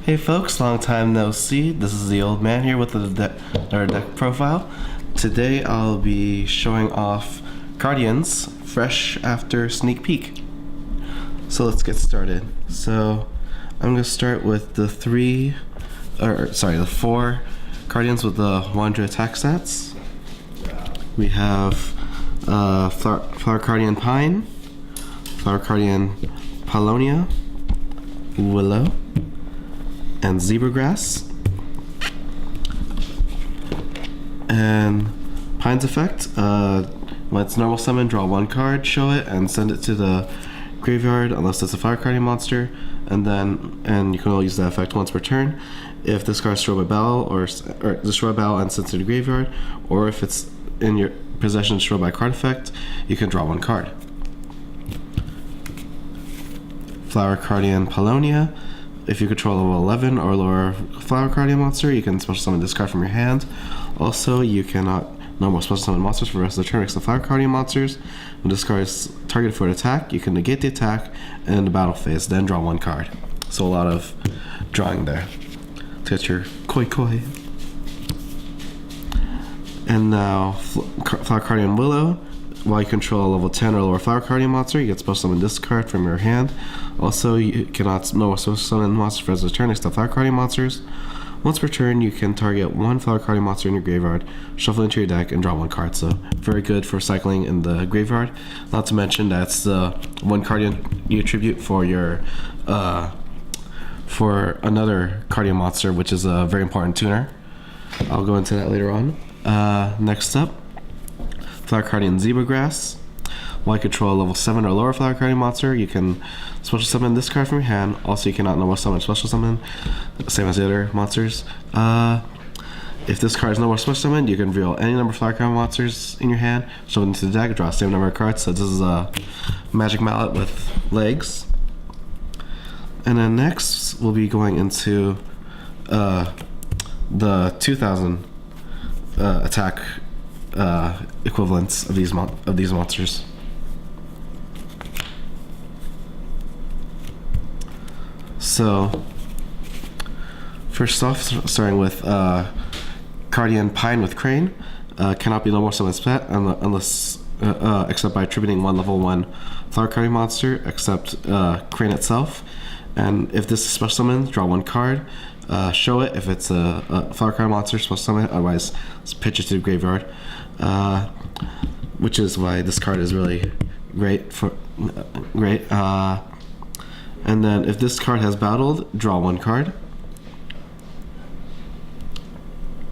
Hey folks, long time no see. This is the old man here with our deck profile. Today I'll be showing off Cardians fresh after sneak peek. So let's get started. So I'm going to start with the four Cardians with the 100 attack stats. We have Flower Cardian Pine, Flower Cardian Paulownia, Willow, and Zebra Grass. And Pine's effect, when it's normal summon, draw one card, show it, and send it to the graveyard unless it's a Flower Cardian monster, and you can only use that effect once per turn. If this card is destroyed by battle or destroyed by battle and sent to the graveyard, or if it's in your possession destroyed by card effect, you can draw one card. Flower Cardian Paulownia. If you control level 11 or lower Flower Cardian monster, you can special summon this card from your hand. Also, you cannot normal special summon monsters for the rest of the turn except Flower Cardian monsters. When this card is targeted for an attack, you can negate the attack in the battle phase, then draw one card. So a lot of drawing there to get your koi. And now Flower Cardian Willow. While you control a level 10 or lower Flower Cardian monster, you get special summon this card from your hand. Also, you cannot no special summon monster for the rest of the turn except Flower Cardian monsters. Once per turn, you can target one Flower Cardian monster in your graveyard, shuffle into your deck, and draw one card. So very good for cycling in the graveyard. Not to mention that's the one Cardian you attribute for your for another Cardian monster, which is a very important tuner. I'll go into that later on. Next up, Flower Cardian Zebra Grass. While you control a level 7 or lower Flower Cardian monster, you can special summon this card from your hand. Also, you cannot normal summon special summon, same as the other monsters. If this card is no more special summoned, you can reveal any number of Flower Cardian monsters in your hand, show them into the deck, draw the same number of cards. So this is a magic mallet with legs. And then next, we'll be going into the 2000 attack equivalents of these monsters. So first off, starting with Cardian Pine with Crane, cannot be no more summoned spec unless except by attributing one level 1 Flower Cardian monster except Crane itself. And if this is special summoned, draw one card, show it if it's a Flower Cardian monster, special summon it, otherwise pitch it to the graveyard. Which is why this card is really great. And then if this card has battled, draw one card.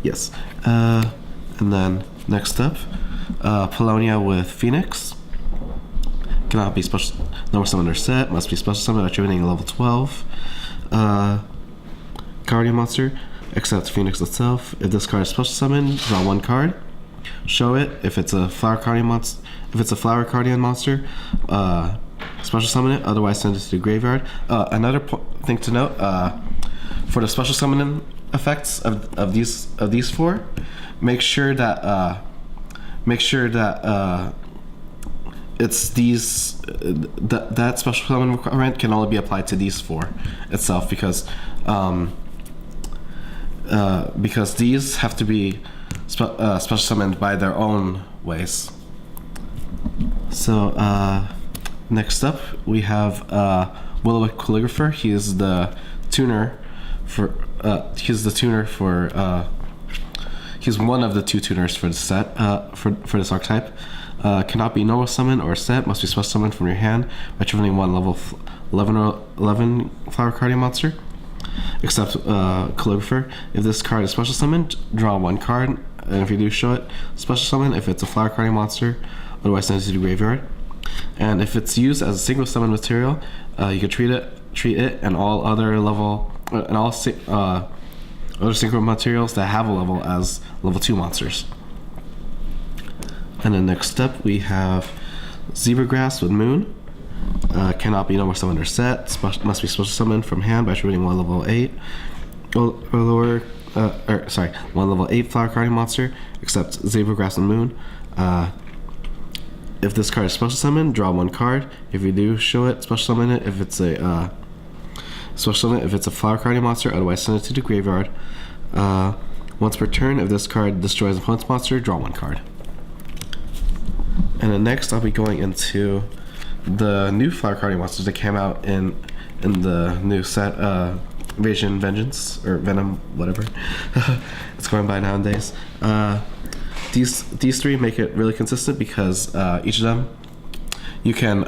Yes. And then next up, Paulownia with Phoenix. Cannot be special normal summon or set. Must be special summon attributing a level 12 Cardian monster, except Phoenix itself. If this card is special summoned, draw one card. Show it if it's a Flower Cardian monster. If it's a Flower Cardian monster, special summon it. Otherwise, send it to the graveyard. Another thing to note: for the special summoning effects of these four, make sure that it's these that special summon requirement can only be applied to these four itself because these have to be special summoned by their own ways. So next up we have Willow Calligrapher. He is the tuner for he's one of the two tuners for the set for this archetype. Cannot be normal summon or set. Must be special summoned from your hand by attributing one level 11 Flower Cardian monster except Calligrapher. If this card is special summoned, draw one card, and if you do, show it special summon if it's a Flower Cardian monster, otherwise send it to the graveyard. And if it's used as a single summon material, you can treat it and all other level and all other synchro materials that have a level as level 2 monsters. And then next up we have Zebra Grass with Moon. Cannot be no more summoned or set. Must be special summoned from hand by attributing one level 8 or lower. One level 8 Flower Cardian monster, except Zebra Grass and Moon. If this card is special summoned, draw one card. If you do, show it, special summon it. If it's a Special summon if it's a Flower Cardian monster, otherwise send it to the graveyard. Once per turn, if this card destroys an opponent's monster, draw 1 card. And then next, I'll be going into the new Flower Cardian monsters that came out in the new set, Invasion Vengeance, or Venom, whatever it's going by nowadays. These 3 make it really consistent because each of them you can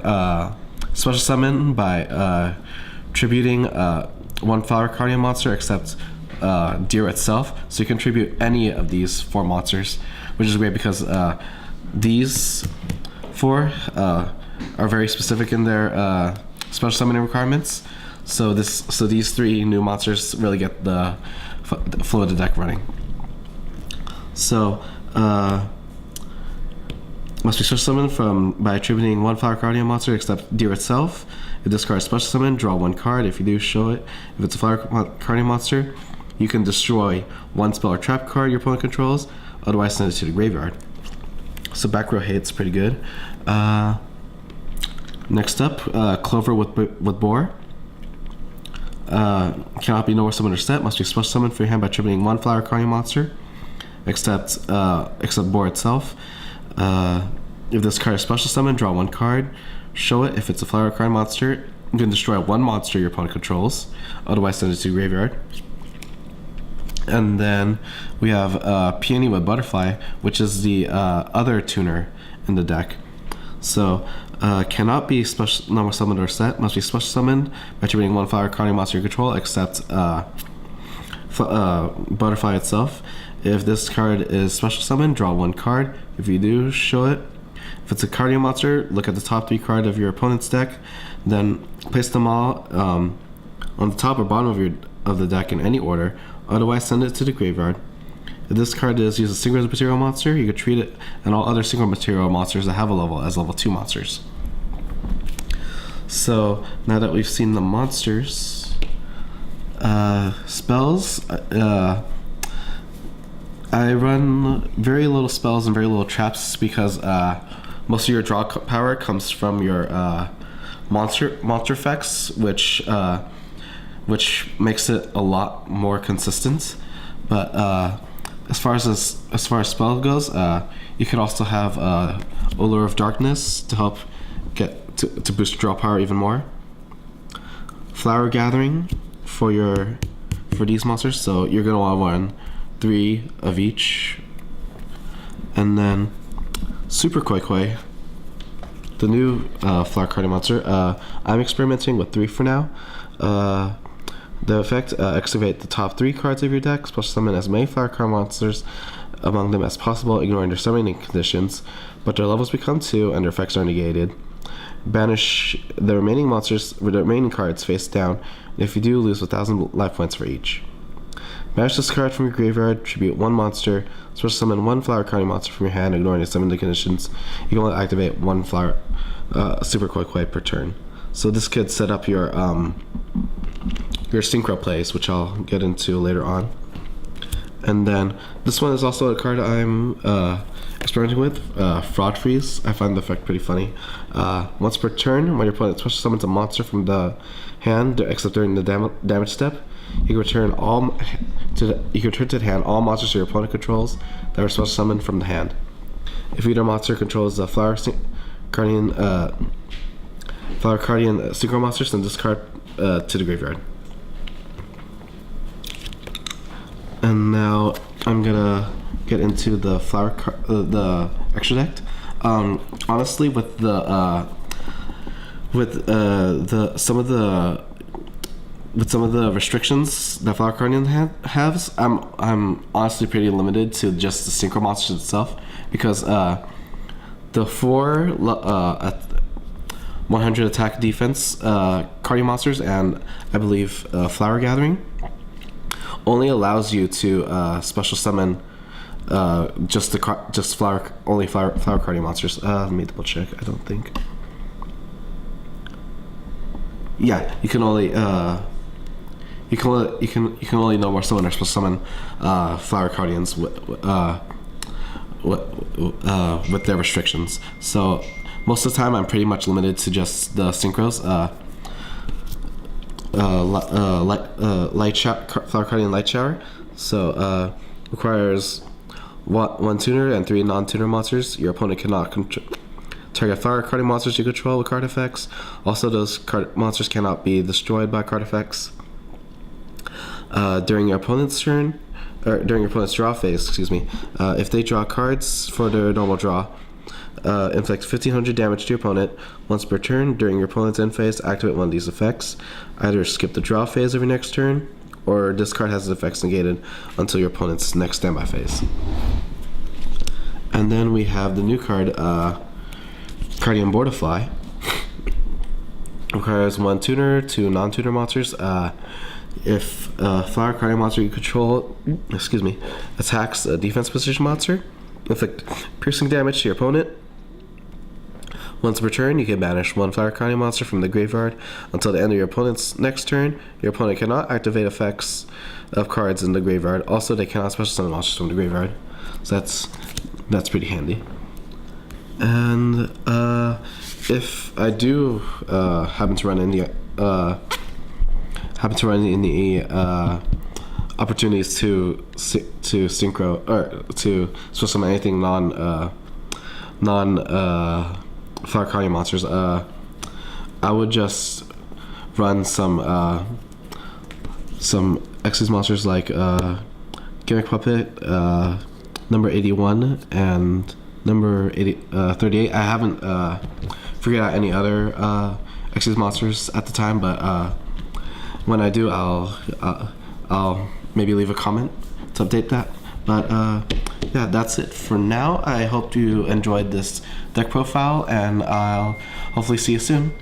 special summon by tributing 1 Flower Cardian monster except Deer itself. So you can tribute any of these 4 monsters, which is great because these 4 are very specific in their special summoning requirements. So these 3 new monsters really get the flow of the deck running. So must be special summoned by attributing 1 Flower Cardian monster except Deer itself. If this card is special summoned, draw 1 card. If you do, show it. If it's a Flower Cardian monster, you can destroy 1 spell or trap card your opponent controls, otherwise send it to the graveyard. So back row hate's pretty good. Next up, Clover with Boar. Cannot be nowhere summoned or set. Must be special summoned for your hand by attributing 1 Flower Cardian monster, except Boar itself. If this card is special summoned, draw 1 card. Show it. If it's a Flower Cardian monster, you can destroy 1 monster your opponent controls, otherwise send it to the graveyard. And then we have Peony with Butterfly, which is the other tuner in the deck. So cannot be special normal summoned or set. Must be special summoned by attributing 1 Flower Cardian monster you control, except Butterfly itself. If this card is special summoned, draw 1 card. If you do, show it. If it's a Cardian monster, look at the top 3 cards of your opponent's deck, then place them all on the top or bottom of the deck in any order. Otherwise, send it to the graveyard. If this card is used as synchro material monster, you can treat it and all other synchro material monsters that have a level as level 2 monsters. So now that we've seen the monsters, spells, I run very little spells and very little traps because most of your draw power comes from your monster effects, which makes it a lot more consistent. But as far as spell goes, you could also have Allure of Darkness to help get to boost draw power even more. Flower Gathering for these monsters, so you're gonna want to run 3 of each. And then Super Koi, the new Flower Cardian monster. I'm experimenting with 3 for now. The effect, activate the top 3 cards of your deck, special summon as many Flower Card monsters among them as possible, ignoring their summoning conditions, but their levels become 2 and their effects are negated. Banish the remaining monsters with the remaining cards face down, and if you do, lose 1,000 life points for each. Banish this card from your graveyard, tribute 1 monster, special summon 1 Flower Cardian monster from your hand, ignoring the summoning conditions. You can only activate 1 Flower Super Koi per turn. So this could set up your synchro plays, which I'll get into later on. And then this one is also a card I'm experimenting with, Fraud Freeze. I find the effect pretty funny. Once per turn, when your opponent special summons a monster from the hand, except during the damage step, you can return to the hand all monsters your opponent controls that were special summoned from the hand. If either monster controls the Flower Cardian synchro monster, send this card to the graveyard. And now I'm gonna get into the the extra deck. Honestly, with some of the restrictions that Flower Cardian has, I'm honestly pretty limited to just the synchro monsters itself, because the 4 100 attack defense Cardian monsters and I believe Flower Gathering only allows you to special summon Flower Cardian monsters. Let me double check. I don't think. Yeah, you can only no more summon or special summon Flower Cardians with their restrictions. So most of the time I'm pretty much limited to just the synchros. light Flower Cardian light shower. So requires one tuner and 3 non-tuner monsters. Your opponent cannot target Flower Cardian monsters you control with card effects. Also, those monsters cannot be destroyed by card effects. During your opponent's turn, or during your opponent's draw phase, excuse me, if they draw cards for their normal draw, inflict 1500 damage to your opponent. Once per turn, during your opponent's end phase, activate one of these effects. Either skip the draw phase of your next turn, or this card has its effects negated until your opponent's next standby phase. And then we have the new card, Cardian Boardafly. Requires 1 tuner, 2 non-tuner monsters. If Flower Cardian monster you control, attacks a defense position monster, inflict piercing damage to your opponent. Once per turn, you can banish 1 Flower Cardian monster from the graveyard until the end of your opponent's next turn. Your opponent cannot activate effects of cards in the graveyard. Also, they cannot special summon monsters from the graveyard. So that's pretty handy. And if I do happen to run any opportunities to synchro or to special summon anything non Flower Cardian monsters, I would just run some Xyz monsters like Gimmick Puppet, number 81 and number 38. I haven't figured out any other Xyz monsters at the time, but when I do, I'll maybe leave a comment to update that. But yeah, that's it for now. I hope you enjoyed this deck profile, and I'll hopefully see you soon.